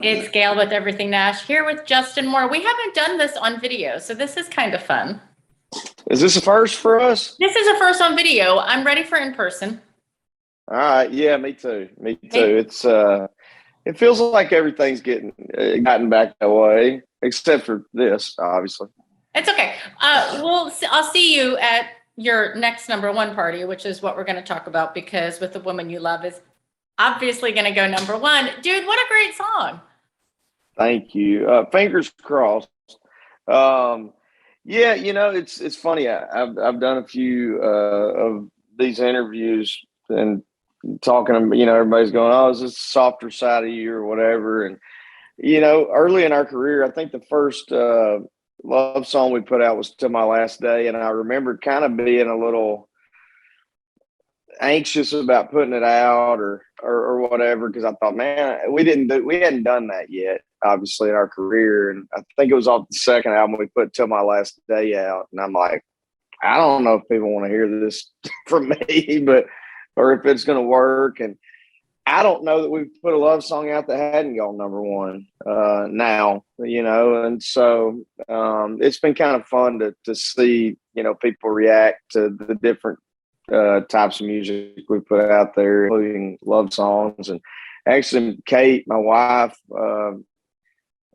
It's Gail with Everything Nash here with Justin Moore. We haven't done this on video, so this is kind of fun. Is this a first for us? This is a first on video. I'm ready for in person. All right. Yeah, me too. Me too. It's it feels like everything's gotten back that way, except for this, obviously. It's okay. I'll see you at your next #1 party, which is what we're going to talk about, because With the Woman You Love is obviously going to go #1. Dude, what a great song. Thank you. Fingers crossed. Yeah, it's funny. I've done a few of these interviews and talking. Everybody's going, "Oh, is this the softer side of you or whatever?" And early in our career, I think the first love song we put out was "Till My Last Day," and I remember kind of being a little anxious about putting it out or whatever, because I thought, man, we hadn't done that yet, obviously, in our career. And I think it was off the second album we put "Till My Last Day" out, and I'm like, I don't know if people want to hear this from me, or if it's going to work. And I don't know that we've put a love song out that hadn't gone #1 now, and so it's been kind of fun to see, people react to the different types of music we put out there, including love songs. And actually, Kate, my wife,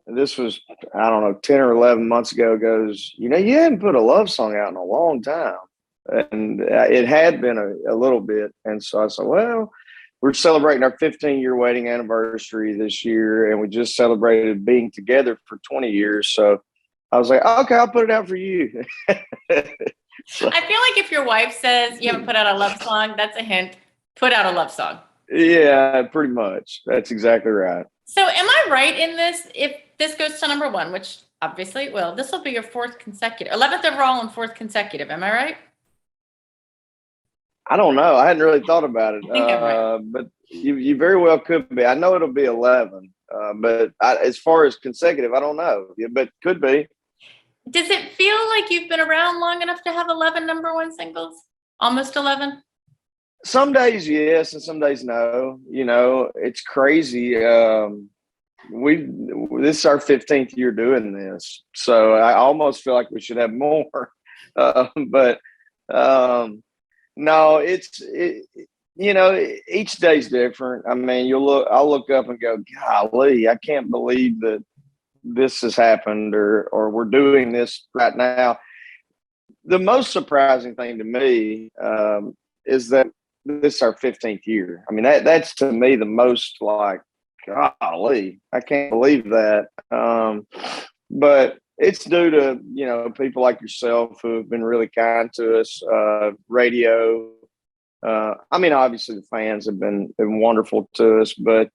this was, I don't know, 10 or 11 months ago, goes, you hadn't put a love song out in a long time. And it had been a little bit. And so I said, well, we're celebrating our 15-year wedding anniversary this year, and we just celebrated being together for 20 years. So I was like, okay, I'll put it out for you. So, I feel like if your wife says you haven't put out a love song, that's a hint. Put out a love song. Yeah, pretty much. That's exactly right. So am I right in this? If this goes to #1, which obviously it will, this will be your 4th consecutive, 11th overall and 4th consecutive. Am I right? I don't know. I hadn't really thought about it. I think I'm right. But you very well could be. I know it'll be 11, but as far as consecutive, I don't know. Yeah, but could be. Does it feel like you've been around long enough to have 11 #1 singles? Almost 11? Some days yes, and some days no. It's crazy. This is our 15th year doing this, so I almost feel like we should have more. But no, each day's different. I mean, I'll look up and go, golly, I can't believe that this has happened, or we're doing this right now. The most surprising thing to me is that this is our 15th year. I mean, that's to me the most, like, golly, I can't believe that. But it's due to, people like yourself who have been really kind to us, radio. I mean, obviously the fans have been wonderful to us, but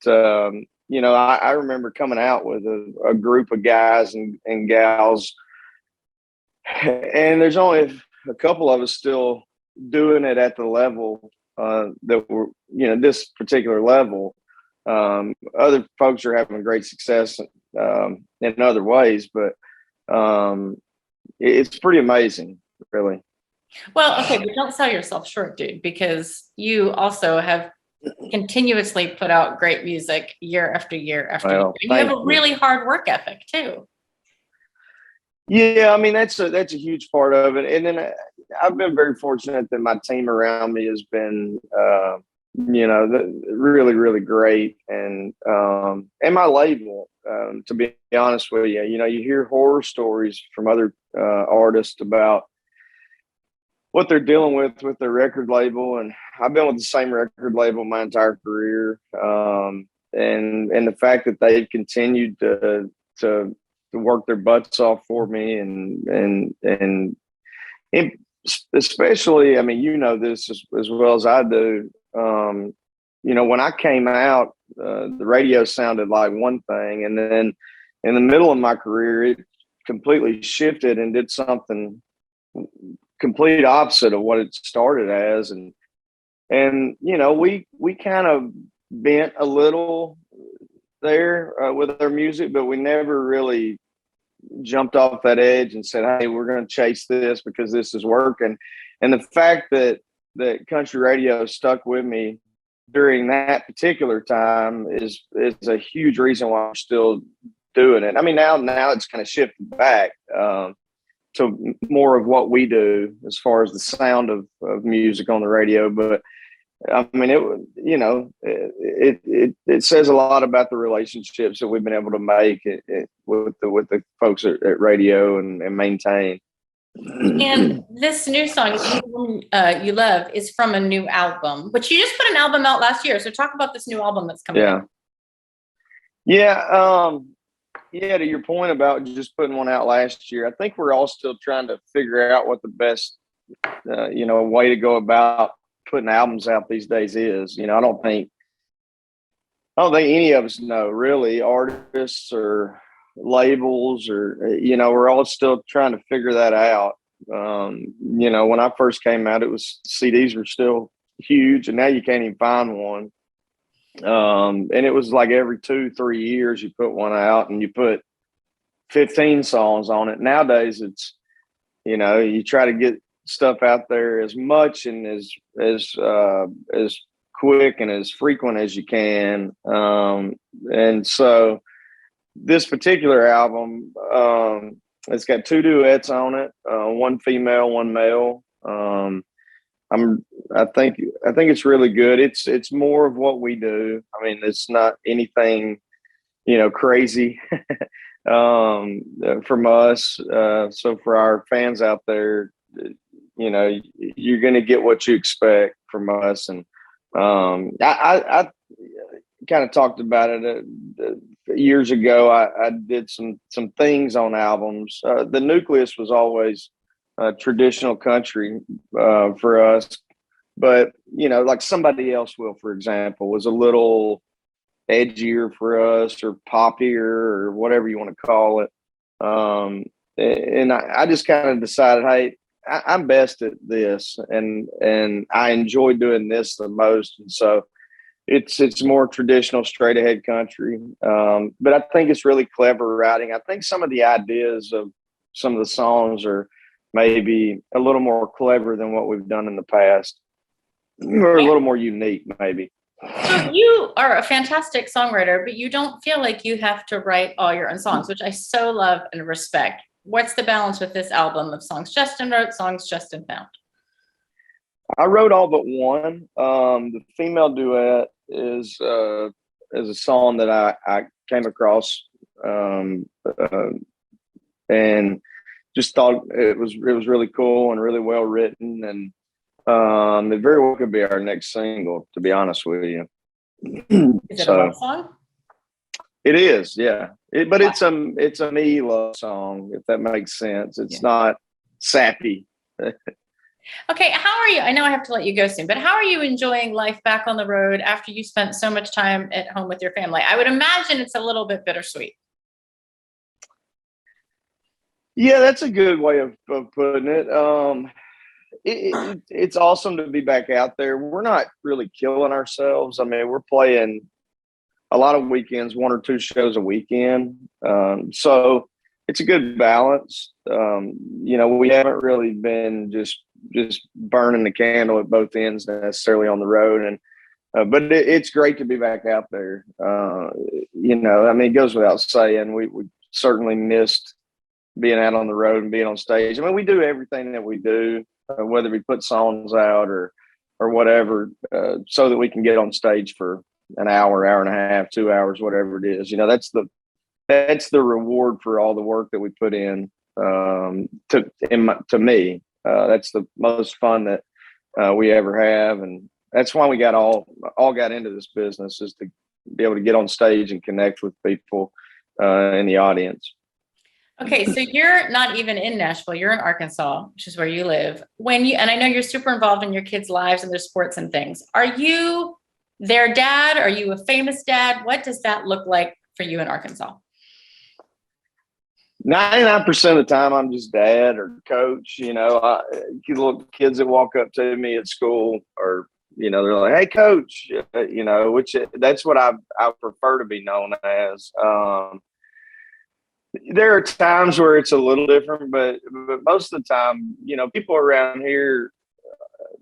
I remember coming out with a group of guys and gals, and there's only a couple of us still doing it at the level that we're, this particular level. Other folks are having great success in other ways, but it's pretty amazing, really. Well, okay, but don't sell yourself short, dude, because you also have continuously put out great music year after year after year. You have a really hard work ethic too. Yeah, I mean, that's a huge part of it. And then I've been very fortunate that my team around me has been really, really great. And my label, to be honest with you, you hear horror stories from other artists about what they're dealing with their record label. And I've been with the same record label my entire career. And the fact that they've continued to work their butts off for me and especially, I mean, this as well as I do. When I came out, the radio sounded like one thing, and then in the middle of my career, it completely shifted and did something complete opposite of what it started as. And we kind of bent a little there with our music, but we never really jumped off that edge and said, hey, we're going to chase this because this is working. And the fact that country radio stuck with me during that particular time is a huge reason why I'm still doing it. I mean, now it's kind of shifted back to more of what we do as far as the sound of music on the radio. But I mean, it says a lot about the relationships that we've been able to make with the folks at radio and maintain. And this new song, You Love, is from a new album, which you just put an album out last year. So talk about this new album that's coming out. Yeah. To your point about just putting one out last year, I think we're all still trying to figure out what the best, way to go about putting albums out these days is. I don't think any of us know, really, artists or labels or, we're all still trying to figure that out. When I first came out, CDs were still huge, and now you can't even find one. And it was like every 2-3 years you put one out, and you put 15 songs on it. Nowadays it's, you try to get stuff out there as much and as quick and as frequent as you can. And so this particular album, it's got 2 duets on it, one female, one male. I think it's really good. It's more of what we do. I mean, it's not anything, crazy from us. So for our fans out there, you're going to get what you expect from us. And I kind of talked about it years ago. I did some things on albums. The nucleus was always traditional country for us, but like Somebody Else Will, for example, was a little edgier for us, or poppier, or whatever you want to call it. And I just kind of decided, hey, I'm best at this, and I enjoy doing this the most. And so it's more traditional, straight ahead country. But I think it's really clever writing. I think some of the ideas of some of the songs are maybe a little more clever than what we've done in the past, or a little more unique, maybe. So you are a fantastic songwriter, but you don't feel like you have to write all your own songs, which I so love and respect. What's the balance with this album of songs Justin wrote, songs Justin found? I wrote all but one. The female duet is a song that I came across and just thought it was really cool and really well written, and it very well could be our next single, to be honest with you. Is it a love song? It is, yeah. But it's a me love song, if that makes sense. It's not sappy. Okay, how are you? I know I have to let you go soon, but how are you enjoying life back on the road after you spent so much time at home with your family? I would imagine it's a little bit bittersweet. Yeah, that's a good way of putting it. It's awesome to be back out there. We're not really killing ourselves. I mean, we're playing a lot of weekends, 1 or 2 shows a weekend. So it's a good balance. We haven't really been just burning the candle at both ends necessarily on the road. And but it's great to be back out there. I mean, it goes without saying, we certainly missed being out on the road and being on stage. I mean, we do everything that we do, whether we put songs out or whatever, so that we can get on stage for an hour, hour and a half, 2 hours, whatever it is. That's the reward for all the work that we put in. To me, that's the most fun that we ever have, and that's why we got all got into this business, is to be able to get on stage and connect with people in the audience. Okay, so you're not even in Nashville. You're in Arkansas, which is where you live. And I know you're super involved in your kids' lives and their sports and things. Are you their dad? Are you a famous dad? What does that look like for you in Arkansas? 99% of the time, I'm just dad or coach. Little kids that walk up to me at school, or they're like, "Hey, coach," which that's what I prefer to be known as. There are times where it's a little different, but most of the time, people around here,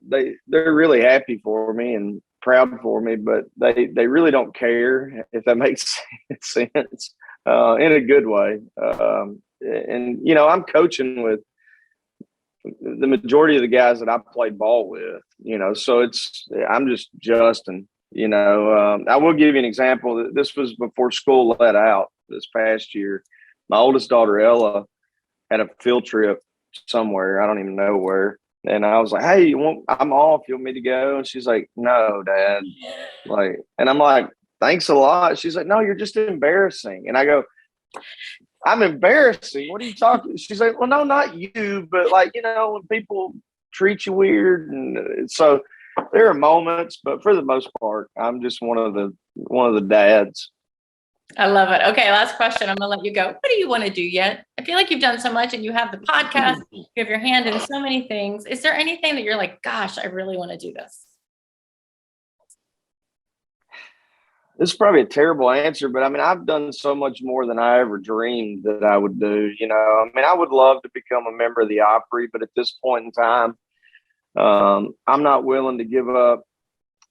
they're really happy for me, and proud for me, but they really don't care, if that makes sense, in a good way. And I'm coaching with the majority of the guys that I played ball with, so I'm just Justin. I will give you an example. This was before school let out this past year. My oldest daughter, Ella, had a field trip somewhere. I don't even know where. And I was like, hey, I'm off. You want me to go? And she's like, no, Dad. And I'm like, thanks a lot. She's like, no, you're just embarrassing. And I go, I'm embarrassing. What are you talking? She's like, well, no, not you, but when people treat you weird. And so there are moments, but for the most part, I'm just one of the dads. I love it. Okay, last question. I'm gonna let you go. What do you want to do yet? I feel like you've done so much, and you have the podcast. You have your hand in so many things. Is there anything that you're like, gosh, I really want to do this? This is probably a terrible answer, but I've done so much more than I ever dreamed that I would do. I would love to become a member of the Opry, but at this point in time, I'm not willing to give up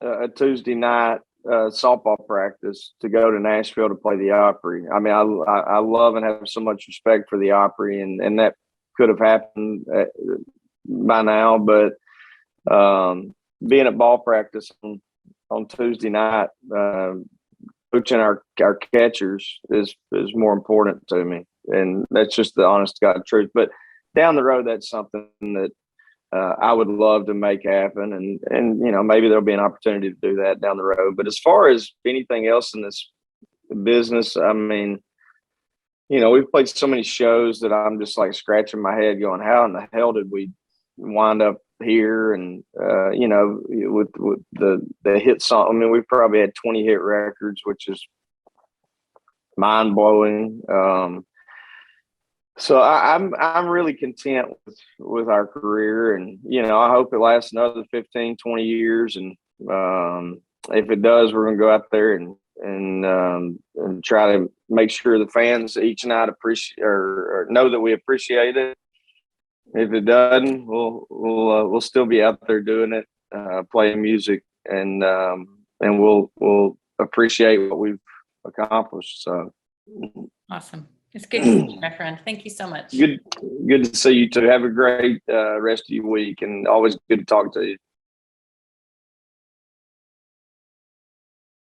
a Tuesday night softball practice to go to Nashville to play the Opry. I love and have so much respect for the Opry, and that could have happened by now, but being at ball practice on Tuesday night, coaching our catchers is more important to me, and that's just the honest to God truth. But down the road, that's something that I would love to make happen, and maybe there'll be an opportunity to do that down the road. But as far as anything else in this business, we've played so many shows that I'm just like scratching my head, going, "How in the hell did we wind up here?" And with the hit song, we've probably had 20 hit records, which is mind blowing. So I'm really content with our career, and I hope it lasts another 15, 20 years. And if it does, we're gonna go out there and try to make sure the fans each night appreciate or know that we appreciate it. If it doesn't, we'll still be out there doing it, playing music, and we'll appreciate what we've accomplished. So awesome. It's good to see you, my friend. Thank you so much. Good to see you too. Have a great rest of your week, and always good to talk to you.